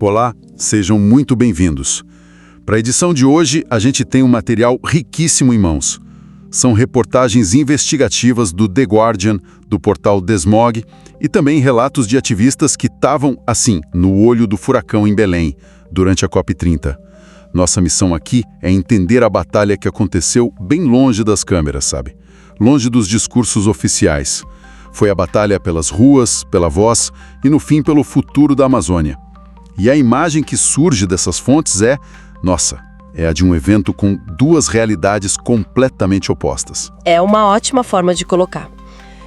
Olá, sejam muito bem-vindos. Para a edição de hoje, a gente tem um material riquíssimo em mãos. São reportagens investigativas do The Guardian, do portal Desmog, e também relatos de ativistas que estavam, assim, no olho do furacão em Belém, durante a COP30. Nossa missão aqui é entender a batalha que aconteceu bem longe das câmeras, sabe? Longe dos discursos oficiais. Foi a batalha pelas ruas, pela voz e, no fim, pelo futuro da Amazônia. E a imagem que surge dessas fontes é a de um evento com duas realidades completamente opostas. É uma ótima forma de colocar.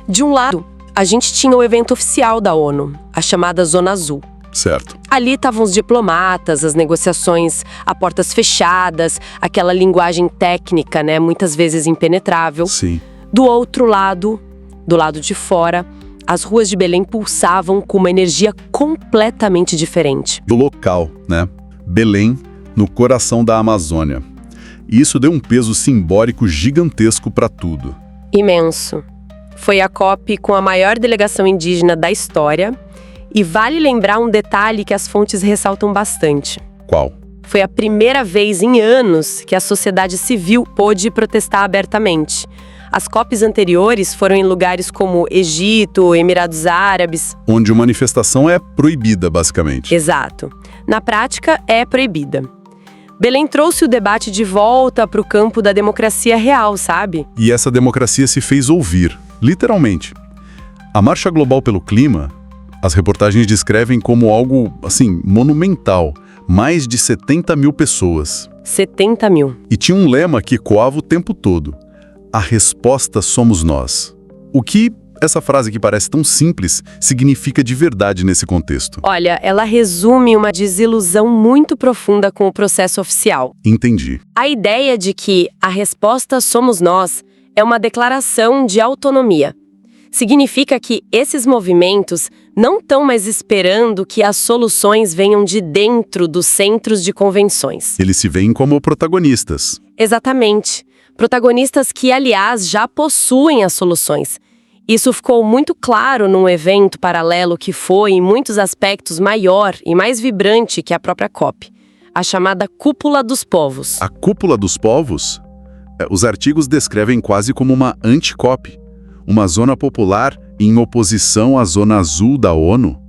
De um lado, a gente tinha o evento oficial da ONU, a chamada Zona Azul. Certo. Ali estavam os diplomatas, as negociações a portas fechadas, aquela linguagem técnica, né, muitas vezes impenetrável. Sim. Do outro lado, do lado de fora, as ruas de Belém pulsavam com uma energia completamente diferente. Do local, né? Belém, no coração da Amazônia. E isso deu um peso simbólico gigantesco para tudo. Imenso. Foi a COP com a maior delegação indígena da história. E vale lembrar um detalhe que as fontes ressaltam bastante. Qual? Foi a primeira vez em anos que a sociedade civil pôde protestar abertamente. As COPs anteriores foram em lugares como Egito, Emirados Árabes. Onde a manifestação é proibida, basicamente. Exato. Na prática, é proibida. Belém trouxe o debate de volta para o campo da democracia real, sabe? E essa democracia se fez ouvir, literalmente. A Marcha Global pelo Clima, as reportagens descrevem como algo, assim, monumental. Mais de 70 mil pessoas. 70 mil. E tinha um lema que ecoava o tempo todo. A resposta somos nós. O que essa frase que parece tão simples significa de verdade nesse contexto? Olha, ela resume uma desilusão muito profunda com o processo oficial. Entendi. A ideia de que a resposta somos nós é uma declaração de autonomia. Significa que esses movimentos não estão mais esperando que as soluções venham de dentro dos centros de convenções. Eles se veem como protagonistas. Exatamente. Protagonistas que, aliás, já possuem as soluções. Isso ficou muito claro num evento paralelo que foi, em muitos aspectos, maior e mais vibrante que a própria COP. A chamada Cúpula dos Povos. A Cúpula dos Povos? Os artigos descrevem quase como uma anti-COP. Uma zona popular em oposição à Zona Azul da ONU.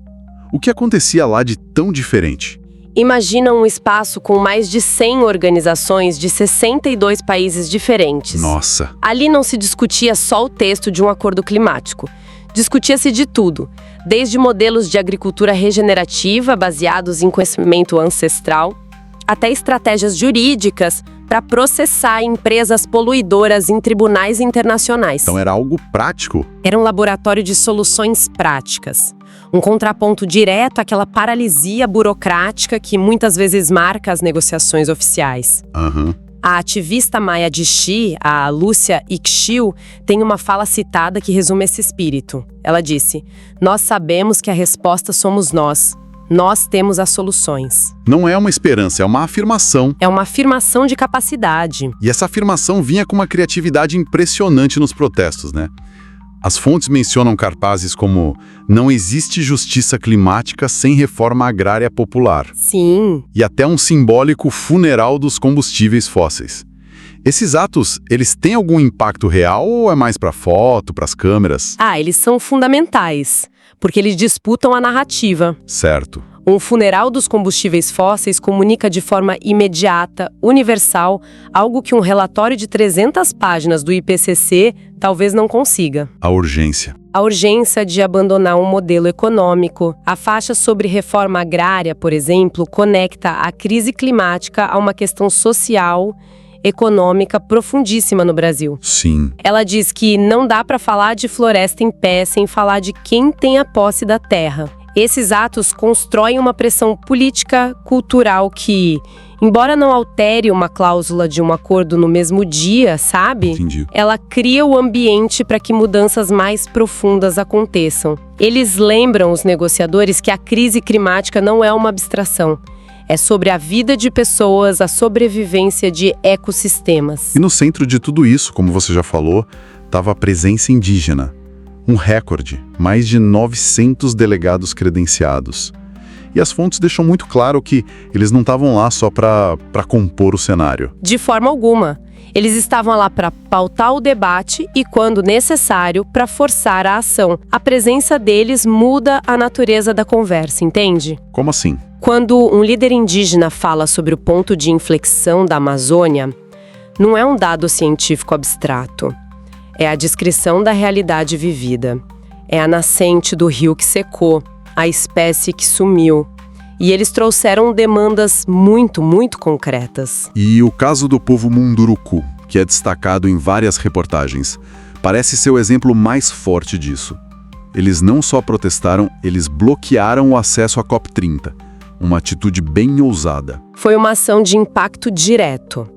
O que acontecia lá de tão diferente? Imagina um espaço com mais de 100 organizações de 62 países diferentes. Nossa! Ali não se discutia só o texto de um acordo climático. Discutia-se de tudo, desde modelos de agricultura regenerativa baseados em conhecimento ancestral, até estratégias jurídicas para processar empresas poluidoras em tribunais internacionais. Então era algo prático? Era um laboratório de soluções práticas. Um contraponto direto àquela paralisia burocrática que muitas vezes marca as negociações oficiais. Aham. A ativista maia de Xi, a Lúcia Ixil, tem uma fala citada que resume esse espírito. Ela disse: "Nós sabemos que a resposta somos nós. Nós temos as soluções." Não é uma esperança, é uma afirmação. É uma afirmação de capacidade. E essa afirmação vinha com uma criatividade impressionante nos protestos, né? As fontes mencionam cartazes como "Não existe justiça climática sem reforma agrária popular." Sim. E até um simbólico funeral dos combustíveis fósseis. Esses atos, eles têm algum impacto real ou é mais para foto, para as câmeras? Eles são fundamentais, porque eles disputam a narrativa. Certo. Um funeral dos combustíveis fósseis comunica de forma imediata, universal, algo que um relatório de 300 páginas do IPCC talvez não consiga. A urgência. A urgência de abandonar um modelo econômico. A faixa sobre reforma agrária, por exemplo, conecta a crise climática a uma questão social, econômica profundíssima no Brasil. Sim. Ela diz que não dá para falar de floresta em pé sem falar de quem tem a posse da terra. Esses atos constroem uma pressão política, cultural que, embora não altere uma cláusula de um acordo no mesmo dia, sabe? Entendi. Ela cria o ambiente para que mudanças mais profundas aconteçam. Eles lembram os negociadores que a crise climática não é uma abstração. É sobre a vida de pessoas, a sobrevivência de ecossistemas. E no centro de tudo isso, como você já falou, estava a presença indígena. Um recorde, mais de 900 delegados credenciados. E as fontes deixam muito claro que eles não estavam lá só para compor o cenário. De forma alguma. Eles estavam lá para pautar o debate e, quando necessário, para forçar a ação. A presença deles muda a natureza da conversa, entende? Como assim? Quando um líder indígena fala sobre o ponto de inflexão da Amazônia, não é um dado científico abstrato. É a descrição da realidade vivida. É a nascente do rio que secou, a espécie que sumiu. E eles trouxeram demandas muito, muito concretas. E o caso do povo Munduruku, que é destacado em várias reportagens, parece ser o exemplo mais forte disso. Eles não só protestaram, eles bloquearam o acesso à COP30. Uma atitude bem ousada. Foi uma ação de impacto direto,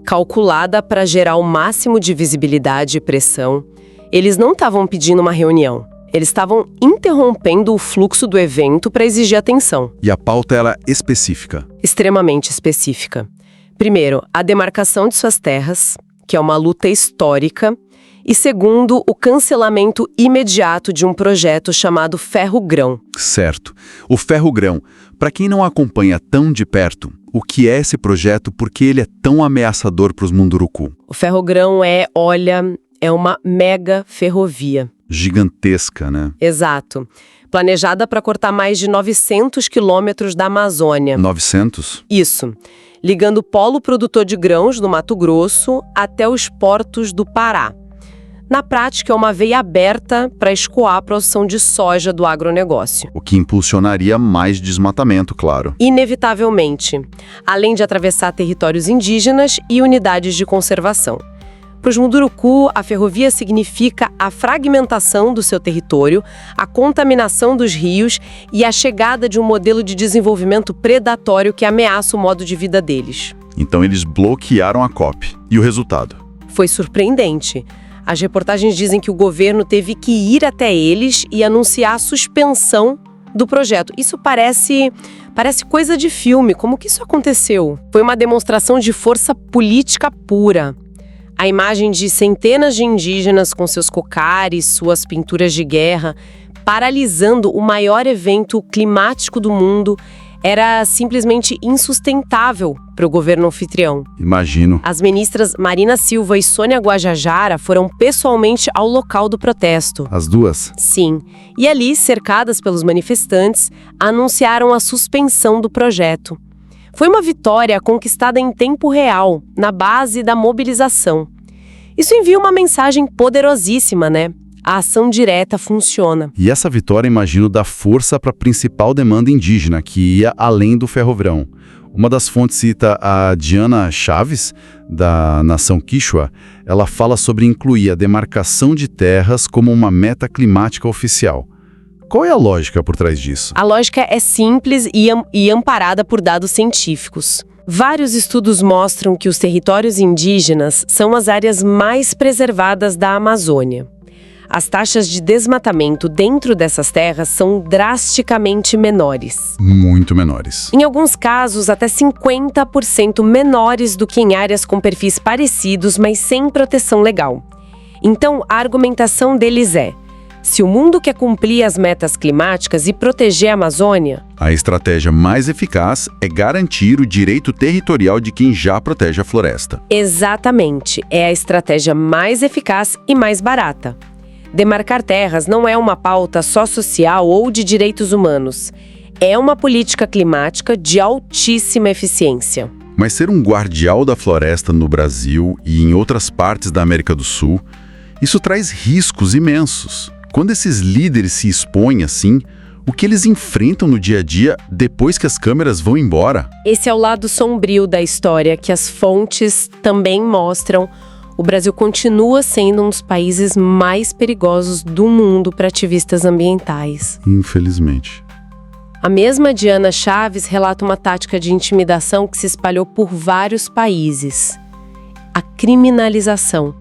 calculada para gerar o máximo de visibilidade e pressão. Eles não estavam pedindo uma reunião. Eles estavam interrompendo o fluxo do evento para exigir atenção. E a pauta era específica. Extremamente específica. Primeiro, a demarcação de suas terras, que é uma luta histórica. E segundo, o cancelamento imediato de um projeto chamado Ferrogrão. Certo. O Ferrogrão, para quem não acompanha tão de perto, o que é esse projeto, por que ele é tão ameaçador para os Munduruku? O Ferrogrão é uma mega ferrovia. Gigantesca, né? Exato. Planejada para cortar mais de 900 quilômetros da Amazônia. 900? Isso. Ligando o polo produtor de grãos no Mato Grosso até os portos do Pará. Na prática, é uma veia aberta para escoar a produção de soja do agronegócio. O que impulsionaria mais desmatamento, claro. Inevitavelmente. Além de atravessar territórios indígenas e unidades de conservação. Para os Munduruku, a ferrovia significa a fragmentação do seu território, a contaminação dos rios e a chegada de um modelo de desenvolvimento predatório que ameaça o modo de vida deles. Então eles bloquearam a COP. E o resultado? Foi surpreendente. As reportagens dizem que o governo teve que ir até eles e anunciar a suspensão do projeto. Isso parece coisa de filme. Como que isso aconteceu? Foi uma demonstração de força política pura. A imagem de centenas de indígenas com seus cocares, suas pinturas de guerra, paralisando o maior evento climático do mundo, era simplesmente insustentável para o governo anfitrião. Imagino. As ministras Marina Silva e Sônia Guajajara foram pessoalmente ao local do protesto. As duas? Sim. E ali, cercadas pelos manifestantes, anunciaram a suspensão do projeto. Foi uma vitória conquistada em tempo real, na base da mobilização. Isso envia uma mensagem poderosíssima, né? A ação direta funciona. E essa vitória, imagino, dá força para a principal demanda indígena, que ia além do Ferrogrão. Uma das fontes cita a Diana Chaves, da nação Quichua. Ela fala sobre incluir a demarcação de terras como uma meta climática oficial. Qual é a lógica por trás disso? A lógica é simples e amparada por dados científicos. Vários estudos mostram que os territórios indígenas são as áreas mais preservadas da Amazônia. As taxas de desmatamento dentro dessas terras são drasticamente menores. Muito menores. Em alguns casos, até 50% menores do que em áreas com perfis parecidos, mas sem proteção legal. Então, a argumentação deles é: se o mundo quer cumprir as metas climáticas e proteger a Amazônia, a estratégia mais eficaz é garantir o direito territorial de quem já protege a floresta. Exatamente, é a estratégia mais eficaz e mais barata. Demarcar terras não é uma pauta só social ou de direitos humanos. É uma política climática de altíssima eficiência. Mas ser um guardião da floresta no Brasil e em outras partes da América do Sul, isso traz riscos imensos. Quando esses líderes se expõem assim, o que eles enfrentam no dia a dia depois que as câmeras vão embora? Esse é o lado sombrio da história que as fontes também mostram. O Brasil continua sendo um dos países mais perigosos do mundo para ativistas ambientais. Infelizmente. A mesma Diana Chaves relata uma tática de intimidação que se espalhou por vários países. A criminalização.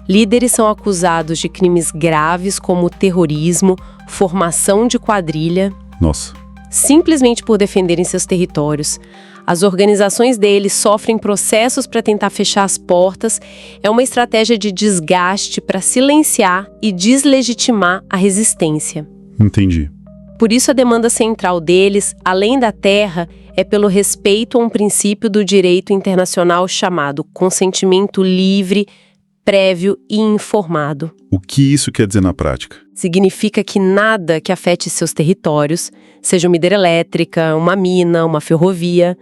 Líderes são acusados de crimes graves como terrorismo, formação de quadrilha. Nossa. Simplesmente por defenderem seus territórios. As organizações deles sofrem processos para tentar fechar as portas. É uma estratégia de desgaste para silenciar e deslegitimar a resistência. Entendi. Por isso a demanda central deles, além da terra, é pelo respeito a um princípio do direito internacional chamado consentimento livre, prévio e informado. O que isso quer dizer na prática? Significa que nada que afete seus territórios, seja uma hidrelétrica, uma mina, uma ferrovia,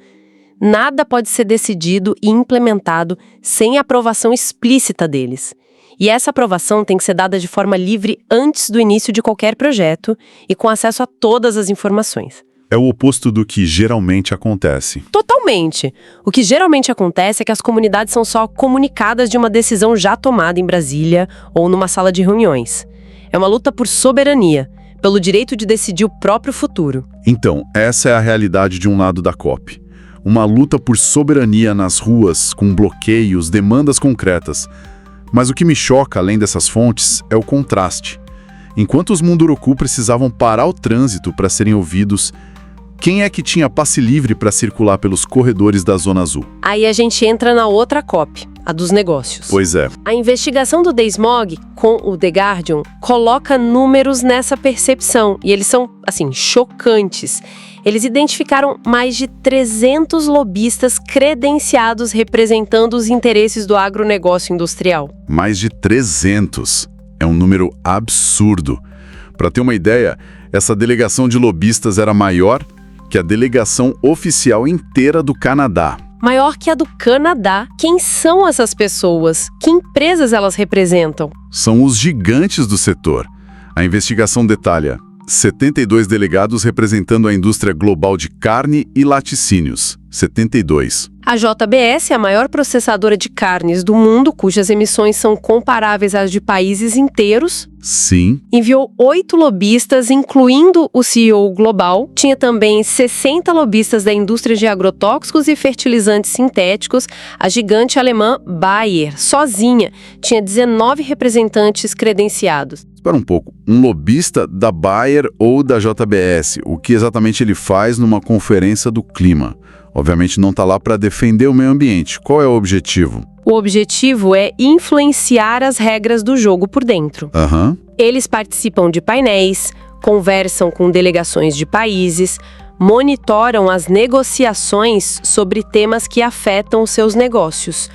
nada pode ser decidido e implementado sem a aprovação explícita deles. E essa aprovação tem que ser dada de forma livre antes do início de qualquer projeto e com acesso a todas as informações. É o oposto do que geralmente acontece. Totalmente. O que geralmente acontece é que as comunidades são só comunicadas de uma decisão já tomada em Brasília ou numa sala de reuniões. É uma luta por soberania, pelo direito de decidir o próprio futuro. Então, essa é a realidade de um lado da COP. Uma luta por soberania nas ruas, com bloqueios, demandas concretas. Mas o que me choca, além dessas fontes, é o contraste. Enquanto os Munduruku precisavam parar o trânsito para serem ouvidos, quem é que tinha passe livre para circular pelos corredores da Zona Azul? Aí a gente entra na outra COP, a dos negócios. Pois é. A investigação do DeSmog com o The Guardian coloca números nessa percepção, e eles são, assim, chocantes. Eles identificaram mais de 300 lobistas credenciados representando os interesses do agronegócio industrial. Mais de 300. É um número absurdo. Para ter uma ideia, essa delegação de lobistas era maior que a delegação oficial inteira do Canadá. Maior que a do Canadá. Quem são essas pessoas? Que empresas elas representam? São os gigantes do setor. A investigação detalha 72 delegados representando a indústria global de carne e laticínios. 72. A JBS é a maior processadora de carnes do mundo, cujas emissões são comparáveis às de países inteiros. Sim. Enviou 8 lobistas, incluindo o CEO global. Tinha também 60 lobistas da indústria de agrotóxicos e fertilizantes sintéticos. A gigante alemã Bayer, sozinha, tinha 19 representantes credenciados. Espera um pouco. Um lobista da Bayer ou da JBS, o que exatamente ele faz numa conferência do clima? Obviamente não está lá para defender o meio ambiente. Qual é o objetivo? O objetivo é influenciar as regras do jogo por dentro. Eles participam de painéis, conversam com delegações de países, monitoram as negociações sobre temas que afetam os seus negócios.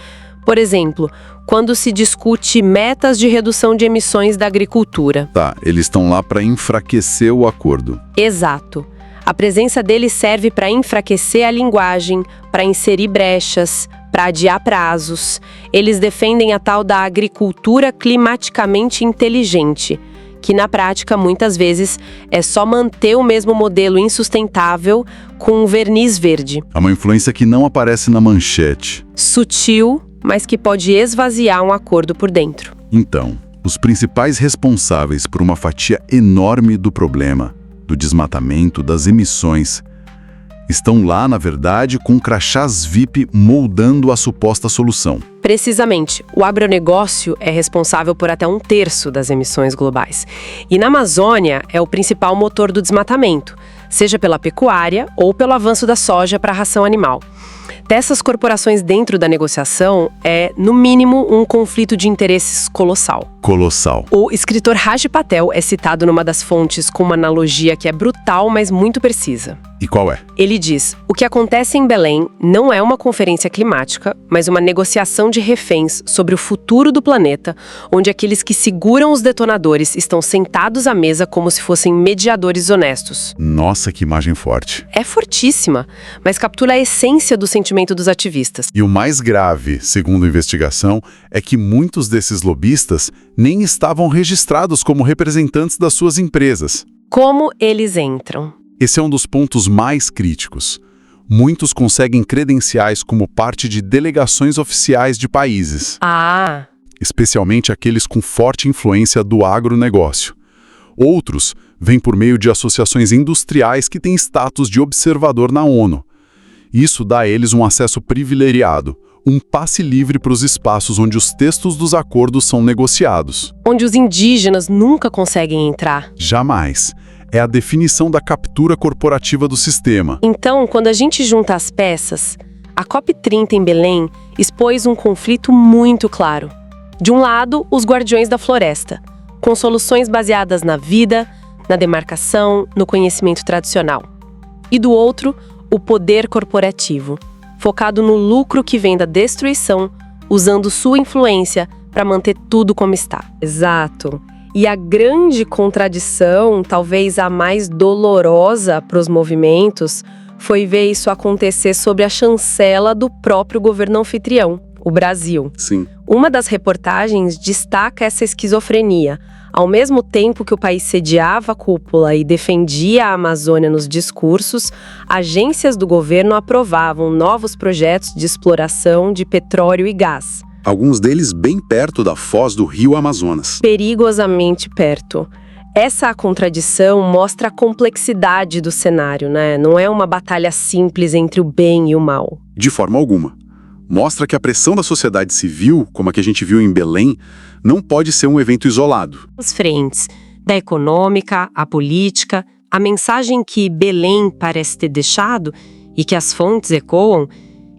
Por exemplo, quando se discute metas de redução de emissões da agricultura. Tá, eles estão lá para enfraquecer o acordo. Exato. A presença deles serve para enfraquecer a linguagem, para inserir brechas, para adiar prazos. Eles defendem a tal da agricultura climaticamente inteligente, que na prática, muitas vezes, é só manter o mesmo modelo insustentável com um verniz verde. É uma influência que não aparece na manchete. Sutil, mas que pode esvaziar um acordo por dentro. Então, os principais responsáveis por uma fatia enorme do problema, do desmatamento, das emissões, estão lá, na verdade, com crachás VIP moldando a suposta solução. Precisamente, o agronegócio é responsável por até 1/3 das emissões globais. E na Amazônia é o principal motor do desmatamento, seja pela pecuária ou pelo avanço da soja para a ração animal. Dessas corporações dentro da negociação é, no mínimo, um conflito de interesses colossal. Colossal. O escritor Raj Patel é citado numa das fontes com uma analogia que é brutal, mas muito precisa. E qual é? Ele diz: o que acontece em Belém não é uma conferência climática, mas uma negociação de reféns sobre o futuro do planeta, onde aqueles que seguram os detonadores estão sentados à mesa como se fossem mediadores honestos. Nossa, que imagem forte. É fortíssima, mas captura a essência do sentimento dos ativistas. E o mais grave, segundo a investigação, é que muitos desses lobistas nem estavam registrados como representantes das suas empresas. Como eles entram? Esse é um dos pontos mais críticos. Muitos conseguem credenciais como parte de delegações oficiais de países. Especialmente aqueles com forte influência do agronegócio. Outros vêm por meio de associações industriais que têm status de observador na ONU. Isso dá a eles um acesso privilegiado, um passe livre para os espaços onde os textos dos acordos são negociados. Onde os indígenas nunca conseguem entrar. Jamais. É a definição da captura corporativa do sistema. Então, quando a gente junta as peças, a COP30 em Belém expôs um conflito muito claro. De um lado, os guardiões da floresta, com soluções baseadas na vida, na demarcação, no conhecimento tradicional. E do outro, o poder corporativo, focado no lucro que vem da destruição, usando sua influência para manter tudo como está. Exato. E a grande contradição, talvez a mais dolorosa para os movimentos, foi ver isso acontecer sob a chancela do próprio governo anfitrião, o Brasil. Sim. Uma das reportagens destaca essa esquizofrenia. Ao mesmo tempo que o país sediava a cúpula e defendia a Amazônia nos discursos, agências do governo aprovavam novos projetos de exploração de petróleo e gás. Alguns deles bem perto da foz do rio Amazonas. Perigosamente perto. Essa contradição mostra a complexidade do cenário, né? Não é uma batalha simples entre o bem e o mal. De forma alguma. Mostra que a pressão da sociedade civil, como a que a gente viu em Belém, não pode ser um evento isolado. As frentes, da econômica, à política, a mensagem que Belém parece ter deixado e que as fontes ecoam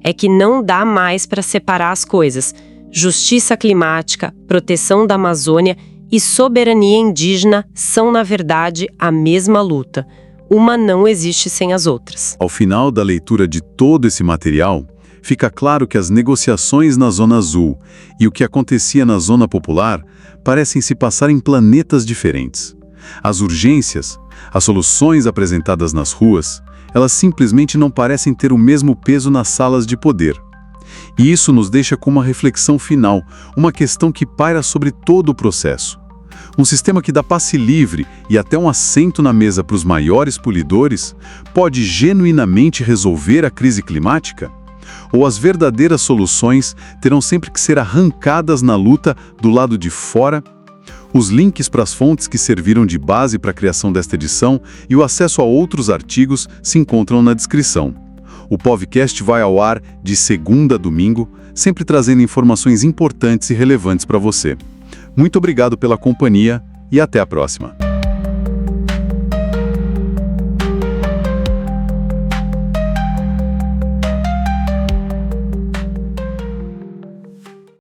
é que não dá mais para separar as coisas. Justiça climática, proteção da Amazônia e soberania indígena são, na verdade, a mesma luta. Uma não existe sem as outras. Ao final da leitura de todo esse material, fica claro que as negociações na Zona Azul e o que acontecia na Zona Popular parecem se passar em planetas diferentes. As urgências, as soluções apresentadas nas ruas, elas simplesmente não parecem ter o mesmo peso nas salas de poder. E isso nos deixa com uma reflexão final, uma questão que paira sobre todo o processo. Um sistema que dá passe livre e até um assento na mesa para os maiores polidores pode genuinamente resolver a crise climática? Ou as verdadeiras soluções terão sempre que ser arrancadas na luta do lado de fora? Os links para as fontes que serviram de base para a criação desta edição e o acesso a outros artigos se encontram na descrição. O podcast vai ao ar de segunda a domingo, sempre trazendo informações importantes e relevantes para você. Muito obrigado pela companhia e até a próxima.